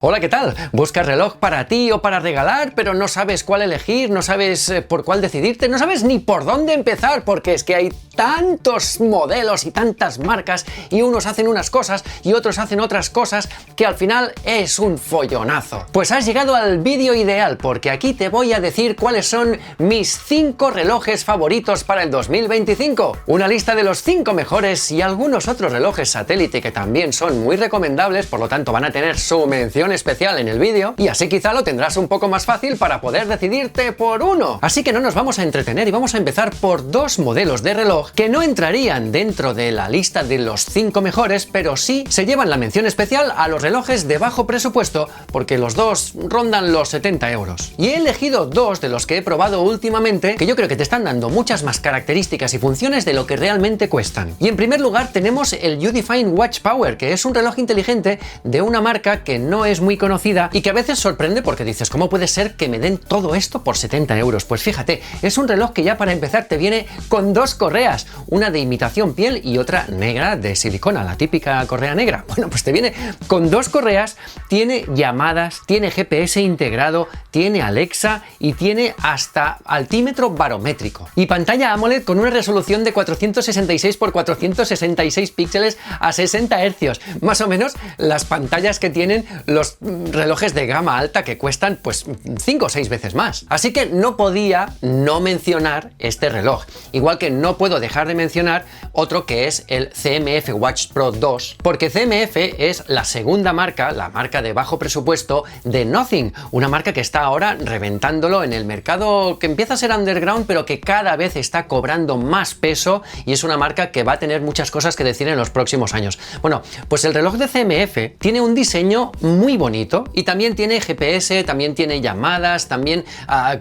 Hola, ¿qué tal? ¿Buscas reloj para ti o para regalar, pero no sabes cuál elegir, no sabes por cuál decidirte, no sabes ni por dónde empezar, porque es que hay tantos modelos y tantas marcas y unos hacen unas cosas y otros hacen otras cosas que al final es un follonazo? Pues has llegado al vídeo ideal, porque aquí te voy a decir cuáles son mis 5 relojes favoritos para el 2025. Una lista de los 5 mejores y algunos otros relojes satélite que también son muy recomendables, por lo tanto van a tener su mención especial en el vídeo, y así quizá lo tendrás un poco más fácil para poder decidirte por uno. Así que no nos vamos a entretener y vamos a empezar por 2 modelos de reloj que no entrarían dentro de la lista de los 5 mejores, pero sí se llevan la mención especial a los relojes de bajo presupuesto, porque los dos rondan los 70 euros. Y he elegido 2 de los que he probado últimamente que yo creo que te están dando muchas más características y funciones de lo que realmente cuestan. Y en primer lugar tenemos el Udifine Watch Power, que es un reloj inteligente de una marca que no es muy conocida y que a veces sorprende porque dices, ¿cómo puede ser que me den todo esto por 70 euros? Pues fíjate, es un reloj que ya para empezar te viene con 2 correas, una de imitación piel y otra negra de silicona, la típica correa negra. Bueno, pues te viene con 2 correas, tiene llamadas, tiene GPS integrado, tiene Alexa y tiene hasta altímetro barométrico. Y pantalla AMOLED con una resolución de 466 x 466 píxeles a 60 Hz, más o menos las pantallas que tienen los relojes de gama alta que cuestan pues 5 o 6 veces más. Así que no podía no mencionar este reloj, igual que no puedo dejar de mencionar otro que es el CMF Watch Pro 2, porque CMF es la segunda marca, la marca de bajo presupuesto de Nothing, una marca que está ahora reventándolo en el mercado, que empieza a ser underground pero que cada vez está cobrando más peso, y es una marca que va a tener muchas cosas que decir en los próximos años. Bueno, pues el reloj de CMF tiene un diseño muy bonito y también tiene GPS, también tiene llamadas, también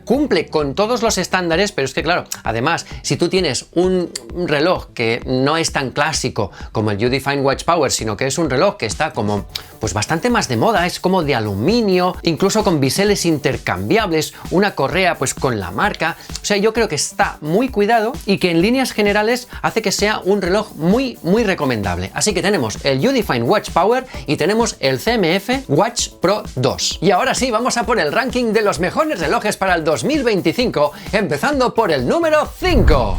cumple con todos los estándares, pero es que claro, además, si tú tienes un reloj que no es tan clásico como el Udifine Watch Power, sino que es un reloj que está como pues bastante más de moda, es como de aluminio, incluso con biseles intercambiables, una correa pues con la marca, o sea, yo creo que está muy cuidado y que en líneas generales hace que sea un reloj muy recomendable. Así que tenemos el Udifine Watch Power y tenemos el CMF Watch Pro 2. Y ahora sí, vamos a por el ranking de los mejores relojes para el 2025, empezando por el número 5.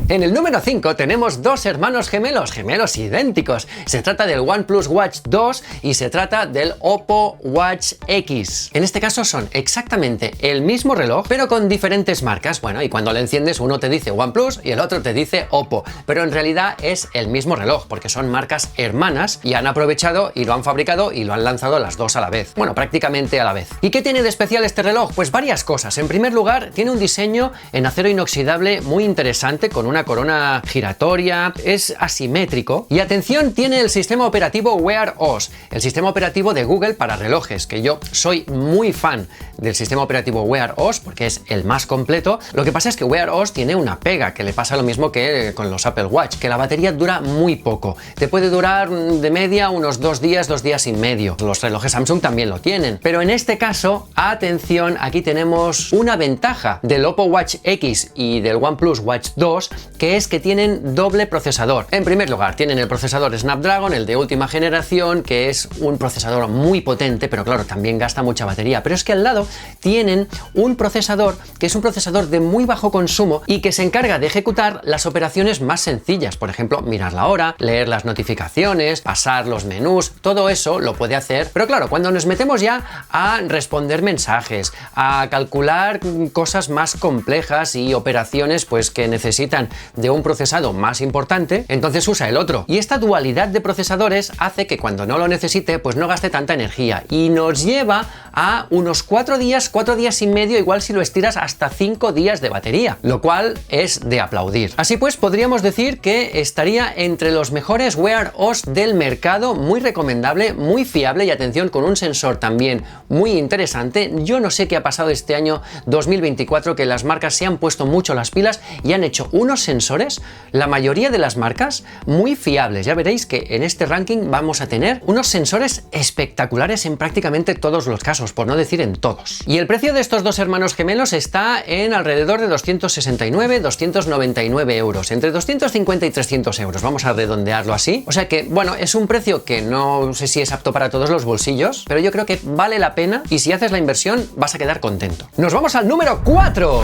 En el número 5 tenemos 2 hermanos gemelos idénticos. Se trata del OnePlus Watch 2 y se trata del Oppo Watch X. En este caso son exactamente el mismo reloj, pero con diferentes marcas. Bueno, y cuando lo enciendes uno te dice OnePlus y el otro te dice Oppo, pero en realidad es el mismo reloj, porque son marcas hermanas y han aprovechado y lo han fabricado y lo han lanzado las dos a la vez. Bueno, prácticamente a la vez. ¿Y qué tiene de especial este reloj? Pues varias cosas. En primer lugar, tiene un diseño en acero inoxidable muy interesante, con una corona giratoria, es asimétrico y atención, tiene el sistema operativo Wear OS, el sistema operativo de Google para relojes, que yo soy muy fan del sistema operativo Wear OS porque es el más completo. Lo que pasa es que Wear OS tiene una pega, que le pasa lo mismo que con los Apple Watch, que la batería dura muy poco, te puede durar de media unos 2 días y medio. Los relojes Samsung también lo tienen, pero en este caso, atención, aquí tenemos una ventaja del Oppo Watch X y del OnePlus Watch 2, que es que tienen doble procesador. En primer lugar, tienen el procesador Snapdragon, el de última generación, que es un procesador muy potente, pero claro, también gasta mucha batería. Pero es que al lado tienen un procesador que es un procesador de muy bajo consumo y que se encarga de ejecutar las operaciones más sencillas. Por ejemplo, mirar la hora, leer las notificaciones, pasar los menús, todo eso lo puede hacer. Pero claro, cuando nos metemos ya a responder mensajes, a calcular cosas más complejas y operaciones pues que necesitan de un procesado más importante, entonces usa el otro. Y esta dualidad de procesadores hace que cuando no lo necesite, pues no gaste tanta energía y nos lleva a unos 4 días y medio, igual si lo estiras hasta 5 días de batería, lo cual es de aplaudir. Así pues, podríamos decir que estaría entre los mejores Wear OS del mercado, muy recomendable, muy fiable y atención, con un sensor también muy interesante. Yo no sé qué ha pasado este año 2024, que las marcas se han puesto mucho las pilas y han hecho unos unos sensores, la mayoría de las marcas, muy fiables. Ya veréis que en este ranking vamos a tener unos sensores espectaculares en prácticamente todos los casos, por no decir en todos. Y el precio de estos dos hermanos gemelos está en alrededor de 269-299 euros, entre 250 y 300 euros, vamos a redondearlo así. O sea que, bueno, es un precio que no sé si es apto para todos los bolsillos, pero yo creo que vale la pena y si haces la inversión vas a quedar contento. Nos vamos al número 4.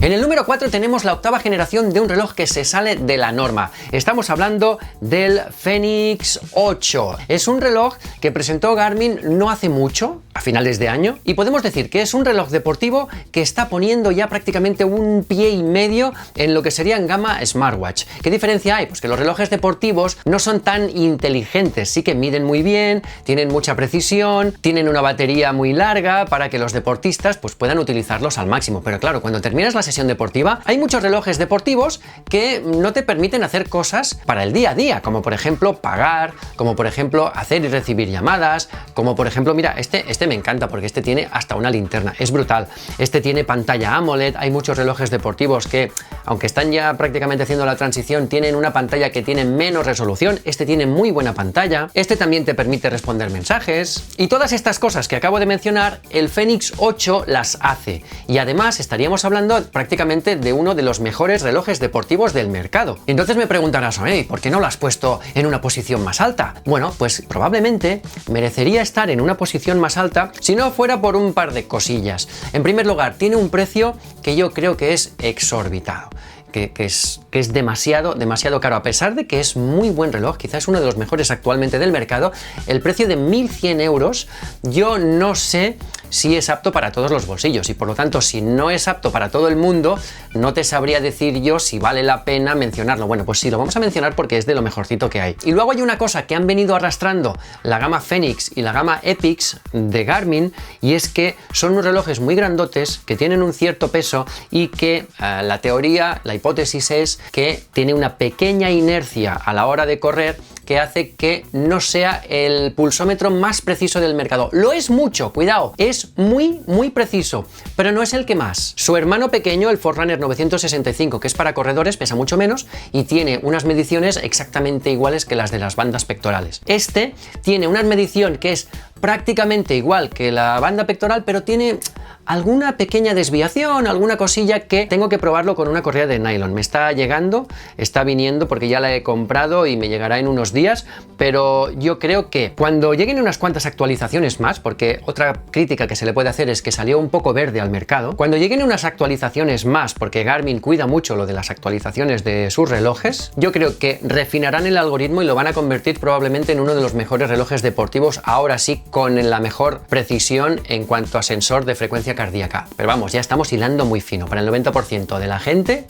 En el número 4 tenemos la octava generación de un reloj que se sale de la norma. Estamos hablando del Fenix 8. Es un reloj que presentó Garmin no hace mucho, a finales de año, y podemos decir que es un reloj deportivo que está poniendo ya prácticamente un pie y medio en lo que sería en gama smartwatch. ¿Qué diferencia hay? Pues que los relojes deportivos no son tan inteligentes, sí que miden muy bien, tienen mucha precisión, tienen una batería muy larga para que los deportistas pues puedan utilizarlos al máximo. Pero claro, cuando terminas la sesión deportiva, hay muchos relojes deportivos que no te permiten hacer cosas para el día a día, como por ejemplo pagar, como por ejemplo hacer y recibir llamadas, como por ejemplo, mira, este me encanta porque este tiene hasta una linterna, es brutal. Este tiene pantalla AMOLED, hay muchos relojes deportivos que, aunque están ya prácticamente haciendo la transición, tienen una pantalla que tiene menos resolución, este tiene muy buena pantalla, este también te permite responder mensajes, y todas estas cosas que acabo de mencionar, el Fenix 8 las hace, y además estaríamos hablando prácticamente de uno de los mejores relojes deportivos del mercado. Entonces me preguntarás, ¿por qué no lo has puesto en una posición más alta? Bueno, pues probablemente merecería estar en una posición más alta si no fuera por un par de cosillas. En primer lugar, tiene un precio que yo creo que es exorbitado. Que es demasiado caro, a pesar de que es muy buen reloj, quizás uno de los mejores actualmente del mercado. El precio de 1.100 euros, yo no sé si es apto para todos los bolsillos y por lo tanto, si no es apto para todo el mundo, no te sabría decir yo si vale la pena mencionarlo. Bueno, pues sí, lo vamos a mencionar porque es de lo mejorcito que hay. Y luego hay una cosa que han venido arrastrando la gama Fenix y la gama Epix de Garmin, y es que son unos relojes muy grandotes que tienen un cierto peso y que la hipótesis es que tiene una pequeña inercia a la hora de correr que hace que no sea el pulsómetro más preciso del mercado. Lo es mucho, cuidado, es muy preciso, pero no es el que más. Su hermano pequeño, el Forerunner 965, que es para corredores, pesa mucho menos y tiene unas mediciones exactamente iguales que las de las bandas pectorales. Este tiene una medición que es prácticamente igual que la banda pectoral, pero tiene alguna pequeña desviación, alguna cosilla que tengo que probarlo con una correa de nylon. Me está llegando, está viniendo porque ya la he comprado y me llegará en unos días, pero yo creo que cuando lleguen unas cuantas actualizaciones más, porque otra crítica que se le puede hacer es que salió un poco verde al mercado, cuando lleguen unas actualizaciones más, porque Garmin cuida mucho lo de las actualizaciones de sus relojes, yo creo que refinarán el algoritmo y lo van a convertir probablemente en uno de los mejores relojes deportivos, ahora sí con la mejor precisión en cuanto a sensor de frecuencia cardíaca. Pero vamos, ya estamos hilando muy fino. Para el 90% de la gente,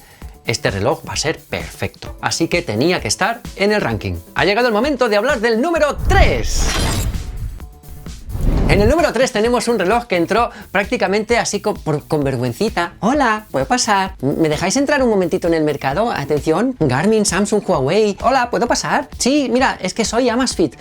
este reloj va a ser perfecto. Así que tenía que estar en el ranking. Ha llegado el momento de hablar del número 3. En el número 3 tenemos un reloj que entró prácticamente así con vergüencita. Hola, ¿puedo pasar? ¿Me dejáis entrar un momentito en el mercado? Atención, Garmin, Samsung, Huawei. Hola, ¿puedo pasar? Sí, mira, es que soy Amazfit.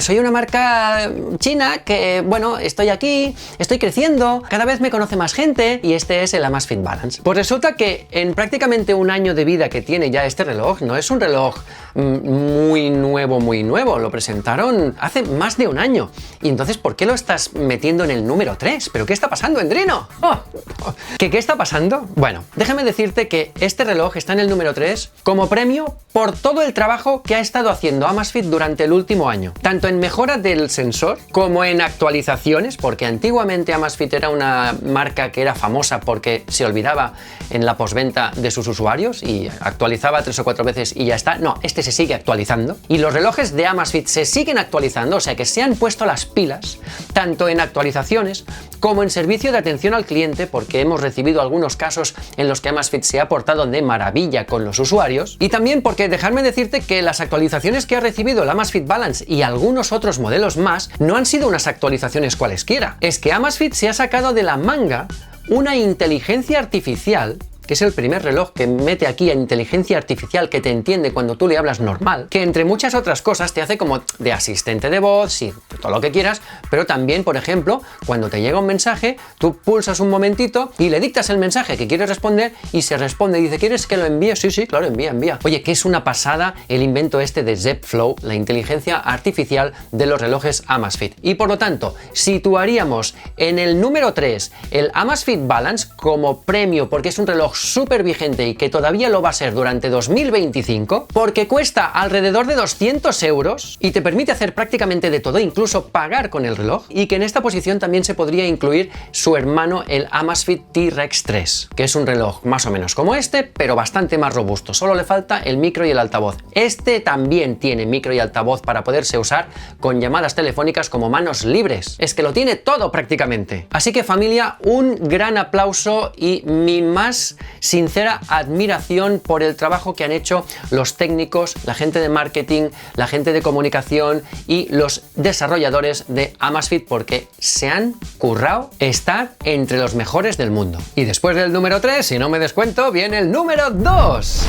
Soy una marca china que, bueno, estoy aquí, estoy creciendo, cada vez me conoce más gente y este es el Amazfit Balance. Pues resulta que en prácticamente un año de vida que tiene ya este reloj, no es un reloj muy nuevo, lo presentaron hace más de un año. Y entonces, ¿por qué lo estás metiendo en el número 3? ¿Pero qué está pasando, Endrino? ¿Qué está pasando? Bueno, déjame decirte que este reloj está en el número 3 como premio por todo el trabajo que ha estado haciendo Amazfit durante el último año, tanto en mejora del sensor como en actualizaciones, porque antiguamente Amazfit era una marca que era famosa porque se olvidaba en la postventa de sus usuarios y actualizaba 3 o 4 veces y ya está. No, este se sigue actualizando y los relojes de Amazfit se siguen actualizando, o sea que se han puesto las pilas tanto en actualizaciones como en servicio de atención al cliente, porque hemos recibido algunos casos en los que Amazfit se ha portado de maravilla con los usuarios, y también porque dejarme decirte que las actualizaciones que ha recibido el Amazfit Balance y algunos otros modelos más no han sido unas actualizaciones cualesquiera. Es que Amazfit se ha sacado de la manga una inteligencia artificial, que es el primer reloj que mete aquí a inteligencia artificial que te entiende cuando tú le hablas normal, que entre muchas otras cosas te hace como de asistente de voz, sí, todo lo que quieras, pero también, por ejemplo, cuando te llega un mensaje, tú pulsas un momentito y le dictas el mensaje que quieres responder y se responde y dice, ¿quieres que lo envíe? Sí, sí, claro, envía. Oye, que es una pasada el invento este de Zepp Flow, la inteligencia artificial de los relojes Amazfit. Y por lo tanto, situaríamos en el número 3 el Amazfit Balance como premio porque es un reloj súper vigente y que todavía lo va a ser durante 2025, porque cuesta alrededor de 200 euros y te permite hacer prácticamente de todo, incluso pagar con el reloj, y que en esta posición también se podría incluir su hermano, el Amazfit T-Rex 3, que es un reloj más o menos como este, pero bastante más robusto, solo le falta el micro y el altavoz. Este también tiene micro y altavoz para poderse usar con llamadas telefónicas como manos libres. Es que lo tiene todo prácticamente. Así que familia, un gran aplauso y mi más sincera admiración por el trabajo que han hecho los técnicos, la gente de marketing, la gente de comunicación y los desarrolladores de Amazfit, porque se han currado estar entre los mejores del mundo. Y después del número 3, si no me descuento, viene el número 2.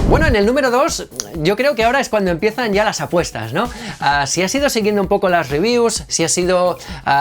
Bueno, en el número 2 yo creo que ahora es cuando empiezan ya las apuestas, ¿no? Si has ido siguiendo un poco las reviews, si has ido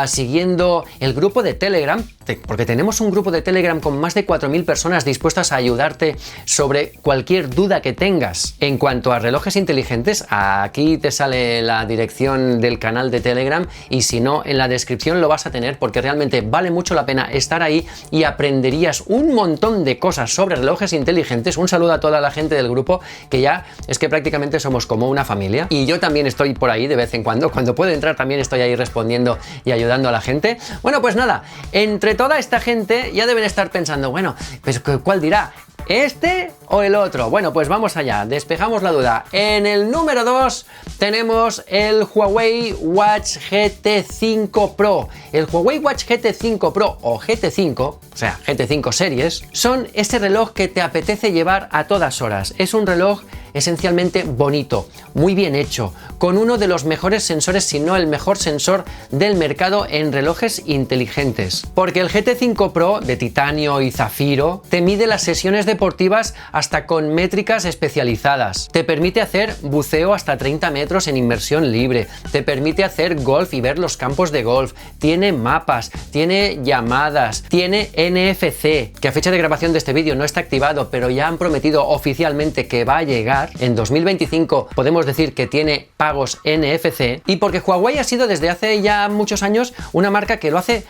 siguiendo el grupo de Telegram, porque tenemos un grupo de Telegram con más de 4.000 personas dispuestas a ayudarte sobre cualquier duda que tengas en cuanto a relojes inteligentes, aquí te sale la dirección del canal de Telegram y si no, en la descripción lo vas a tener porque realmente vale mucho la pena estar ahí y aprenderías un montón de cosas sobre relojes inteligentes. Un saludo a toda la gente del grupo, que ya es que prácticamente somos como una familia y yo también estoy por ahí de vez en cuando puedo entrar también estoy ahí respondiendo y ayudando a la gente. Bueno, pues nada, entre toda esta gente ya deben estar pensando, bueno, pues ¿cuál dirá? ¿Este o el otro? Bueno, pues vamos allá, despejamos la duda. En el número 2 tenemos el Huawei Watch GT5 Pro. El Huawei Watch GT5 Pro o GT5, o sea, GT5 series, son ese reloj que te apetece llevar a todas horas. Es un reloj esencialmente bonito, muy bien hecho, con uno de los mejores sensores, si no el mejor sensor del mercado en relojes inteligentes. Porque el GT5 Pro de titanio y zafiro te mide las sesiones deportivas hasta con métricas especializadas. Te permite hacer buceo hasta 30 metros en inmersión libre. Te permite hacer golf y ver los campos de golf. Tiene mapas, tiene llamadas, tiene NFC, que a fecha de grabación de este vídeo no está activado, pero ya han prometido oficialmente que va a llegar. En 2025 podemos decir que tiene pagos NFC y porque Huawei ha sido desde hace ya muchos años una marca que lo hace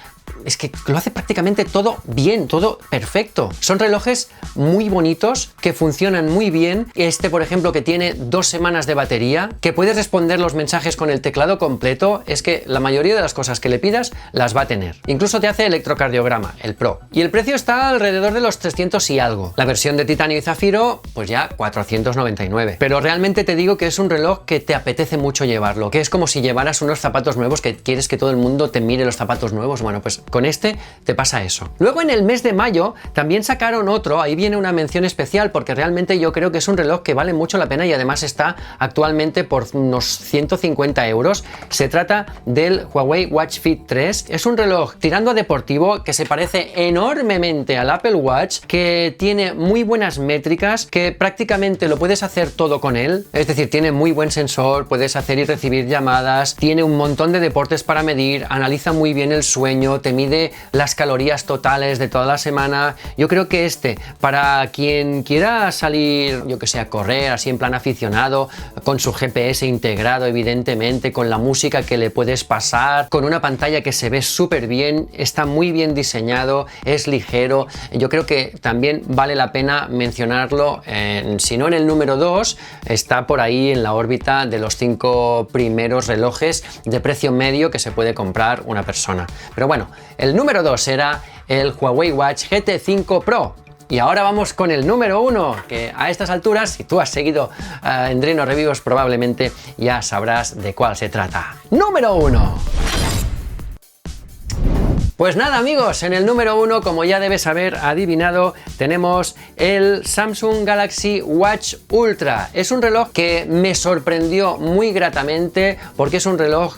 prácticamente todo bien, todo perfecto. Son relojes muy bonitos, que funcionan muy bien. Este, por ejemplo, que tiene 2 semanas de batería, que puedes responder los mensajes con el teclado completo. Es que la mayoría de las cosas que le pidas las va a tener. Incluso te hace electrocardiograma, el Pro. Y el precio está alrededor de los 300 y algo. La versión de titanio y zafiro, pues ya 499. Pero realmente te digo que es un reloj que te apetece mucho llevarlo, que es como si llevaras unos zapatos nuevos, que quieres que todo el mundo te mire los zapatos nuevos. Bueno, pues con este te pasa eso. Luego en el mes de mayo también sacaron otro, ahí viene una mención especial porque realmente yo creo que es un reloj que vale mucho la pena y además está actualmente por unos 150 euros. Se trata del Huawei Watch Fit 3. Es un reloj tirando a deportivo que se parece enormemente al Apple Watch, que tiene muy buenas métricas, que prácticamente lo puedes hacer todo con él. Es decir, tiene muy buen sensor, puedes hacer y recibir llamadas, tiene un montón de deportes para medir, analiza muy bien el sueño, te mide las calorías totales de toda la semana. Yo creo que para quien quiera salir, yo que sé, a correr así en plan aficionado, con su GPS integrado evidentemente, con la música que le puedes pasar, con una pantalla que se ve súper bien, está muy bien diseñado, es ligero. Yo creo que también vale la pena mencionarlo, si no en el número 2, está por ahí en la órbita de los 5 primeros relojes de precio medio que se puede comprar una persona. Pero bueno, el número 2 era el Huawei Watch GT5 Pro. Y ahora vamos con el número 1, que a estas alturas, si tú has seguido Endrino Reviews, probablemente ya sabrás de cuál se trata. ¡Número 1! Pues nada amigos, en el número 1, como ya debes haber adivinado, tenemos el Samsung Galaxy Watch Ultra. Es un reloj que me sorprendió muy gratamente porque es un reloj,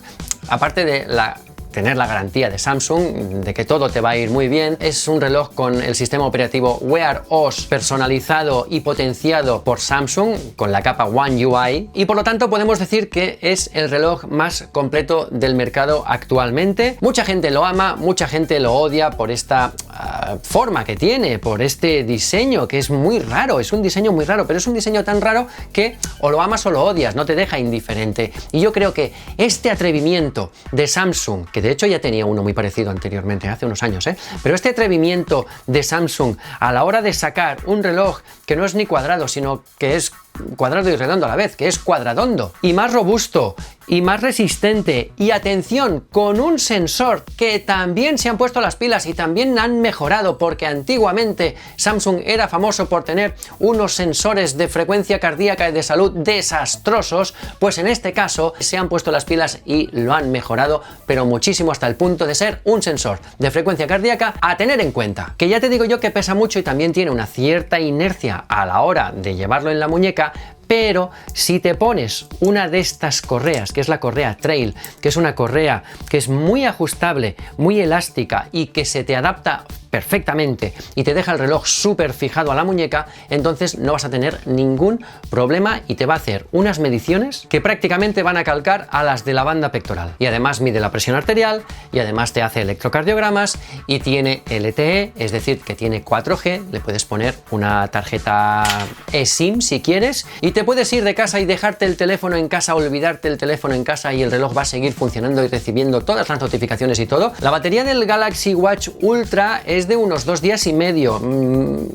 aparte de la tener la garantía de Samsung, de que todo te va a ir muy bien. Es un reloj con el sistema operativo Wear OS personalizado y potenciado por Samsung, con la capa One UI, y por lo tanto podemos decir que es el reloj más completo del mercado actualmente. Mucha gente lo ama, mucha gente lo odia por esta forma que tiene, por este diseño que es muy raro, es un diseño muy raro, pero es un diseño tan raro que o lo amas o lo odias, no te deja indiferente. Y yo creo que este atrevimiento de Samsung, que de hecho ya tenía uno muy parecido anteriormente, hace unos años, pero este atrevimiento de Samsung a la hora de sacar un reloj que no es ni cuadrado, sino que es cuadrado y redondo a la vez, que es cuadradondo, y más robusto y más resistente, y atención, con un sensor que también se han puesto las pilas y también han mejorado, porque antiguamente Samsung era famoso por tener unos sensores de frecuencia cardíaca y de salud desastrosos. Pues en este caso se han puesto las pilas y lo han mejorado, pero muchísimo, hasta el punto de ser un sensor de frecuencia cardíaca a tener en cuenta, que ya te digo yo que pesa mucho y también tiene una cierta inercia a la hora de llevarlo en la muñeca. Pero si te pones una de estas correas, que es la correa Trail, que es una correa que es muy ajustable, muy elástica y que se te adapta perfectamente y te deja el reloj súper fijado a la muñeca, entonces no vas a tener ningún problema y te va a hacer unas mediciones que prácticamente van a calcar a las de la banda pectoral. Y además mide la presión arterial y además te hace electrocardiogramas y tiene LTE, es decir, que tiene 4G, le puedes poner una tarjeta eSIM si quieres y te puedes ir de casa y dejarte el teléfono en casa, olvidarte el teléfono en casa y el reloj va a seguir funcionando y recibiendo todas las notificaciones y todo. La batería del Galaxy Watch Ultra es de unos 2 días y medio,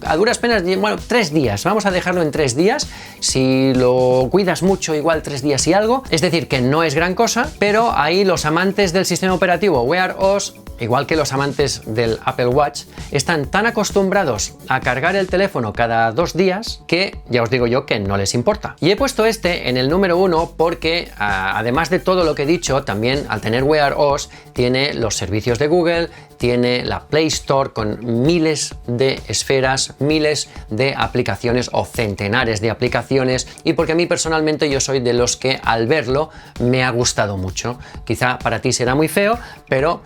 a duras penas, bueno, 3 días, vamos a dejarlo en 3 días, si lo cuidas mucho igual 3 días y algo, es decir que no es gran cosa, pero ahí los amantes del sistema operativo Wear OS, igual que los amantes del Apple Watch, están tan acostumbrados a cargar el teléfono cada 2 días que ya os digo yo que no les importa. Y he puesto este en el número 1 porque además de todo lo que he dicho, también al tener Wear OS tiene los servicios de Google, tiene la Play Store con miles de esferas, miles de aplicaciones o centenares de aplicaciones, y porque a mí personalmente yo soy de los que al verlo me ha gustado mucho. Quizá para ti será muy feo, pero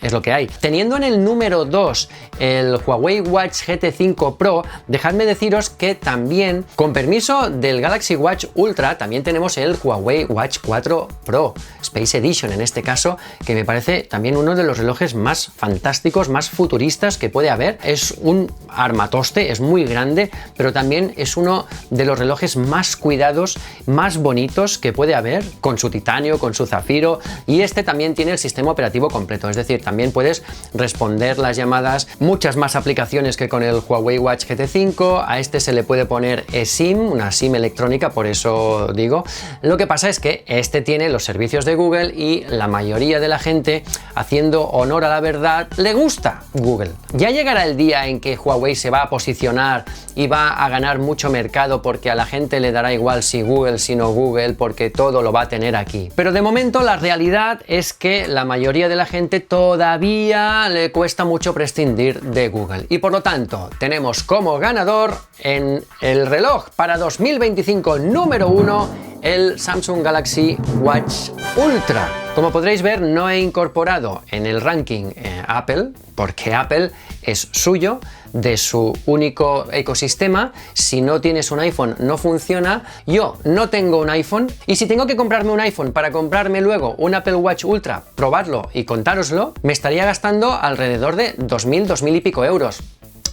es lo que hay. Teniendo en el número 2 el Huawei Watch GT5 Pro, dejadme deciros que también, con permiso del Galaxy Watch Ultra, también tenemos el Huawei Watch 4 Pro, Space Edition en este caso, que me parece también uno de los relojes más fantásticos, más futuristas que puede haber. Es un armatoste, es muy grande, pero también es uno de los relojes más cuidados, más bonitos que puede haber, con su titanio, con su zafiro, y este también tiene el sistema operativo completo, es decir, también puedes responder las llamadas, muchas más aplicaciones que con el Huawei Watch GT5. A este se le puede poner eSIM, una SIM electrónica, por eso digo. Lo que pasa es que este tiene los servicios de Google y la mayoría de la gente, haciendo honor a la verdad, le gusta Google. Ya llegará el día en que Huawei se va a posicionar y va a ganar mucho mercado, porque a la gente le dará igual si Google, si no Google, porque todo lo va a tener aquí. Pero de momento la realidad es que la mayoría de la gente todavía le cuesta mucho prescindir de Google, y por lo tanto tenemos como ganador en el reloj para 2025 número 1 el Samsung Galaxy Watch Ultra. Como podréis ver, no he incorporado en el ranking Apple, porque Apple es suyo, de su único ecosistema. Si no tienes un iPhone no funciona. Yo no tengo un iPhone, y si tengo que comprarme un iPhone para comprarme luego un Apple Watch Ultra, probarlo y contároslo, me estaría gastando alrededor de 2.000 y pico euros.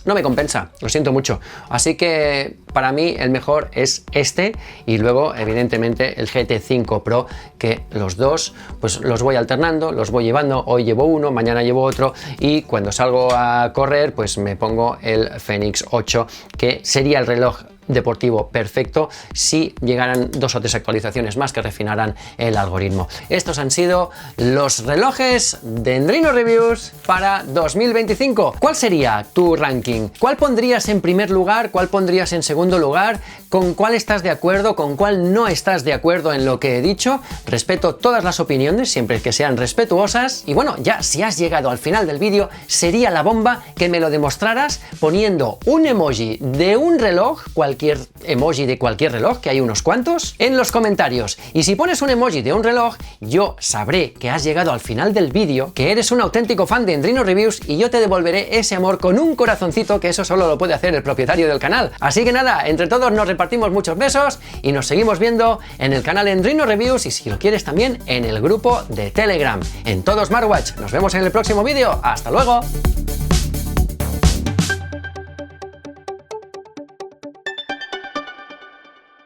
No me compensa, lo siento mucho. Así que para mí el mejor es este, y luego evidentemente el GT5 Pro, que los dos pues los voy alternando, los voy llevando. Hoy llevo uno, mañana llevo otro, y cuando salgo a correr pues me pongo el Fenix 8, que sería el reloj deportivo perfecto si llegaran 2 o 3 actualizaciones más que refinaran el algoritmo. Estos han sido los relojes de Endrino Reviews para 2025. ¿Cuál sería tu ranking? ¿Cuál pondrías en primer lugar? ¿Cuál pondrías en segundo lugar? ¿Con cuál estás de acuerdo? ¿Con cuál no estás de acuerdo en lo que he dicho? Respeto todas las opiniones, siempre que sean respetuosas. Y bueno, ya si has llegado al final del vídeo, sería la bomba que me lo demostraras poniendo un emoji de un reloj, cualquier cualquier emoji de cualquier reloj, que hay unos cuantos, en los comentarios. Y si pones un emoji de un reloj, yo sabré que has llegado al final del vídeo, que eres un auténtico fan de Endrino Reviews, y yo te devolveré ese amor con un corazoncito, que eso solo lo puede hacer el propietario del canal. Así que nada, entre todos nos repartimos muchos besos y nos seguimos viendo en el canal Endrino Reviews, y si lo quieres también en el grupo de Telegram, en todo Smartwatch. Nos vemos en el próximo vídeo. ¡Hasta luego!